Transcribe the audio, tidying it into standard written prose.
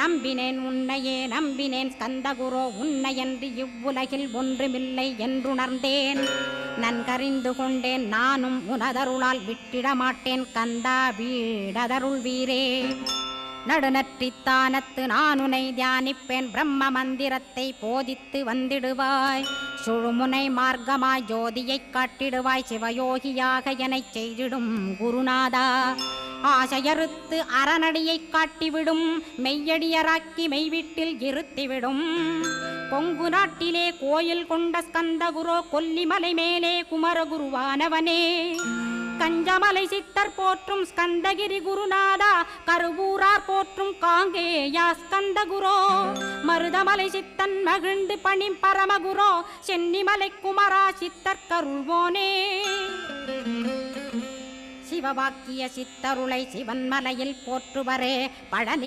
நம்பினேன் உன்னையே நம்பினேன் ஸ்கந்தகுரோ உன்னையன்றி இவ்வுலகில் ஒன்றுமில்லை என்றுணர்ந்தேன். நன்கறிந்து கொண்டேன் நானும் உனதருளால் விட்டிட மாட்டேன் கந்தா வீடதருள் வீரே. நடுநற்றித்தானத்து நானுனை தியானிப்பேன் பிரம்ம மந்திரத்தை போதித்து வந்திடுவாய். சுழுமுனை மார்க்கமாய் ஜோதியைக் காட்டிடுவாய் சிவயோகியாக எனச் செய்திடும் குருநாதா. ஆசையறுத்து அறநடியைக் காட்டிவிடும் மெய்யடியராக்கி மெய்வீட்டில் இருத்திவிடும். கொங்கு நாட்டிலே கோயில் கொண்ட ஸ்கந்தகுரோ கொல்லிமலை மேலே குமரகுருவானவனே. கஞ்சமலை சித்தர் போற்றும் ஸ்கந்தகிரி குருநாதா கருவூரார் போற்றும் காங்கேயா ஸ்கந்தகுரோ. மருதமலை சித்தன் மகிழ்ந்து பணி பரமகுரோ சென்னிமலை குமரா சித்தர் கருள்வோனே. சிவவாக்கிய சித்தருளை சிவன்மலையில் போற்றுவரே பழனி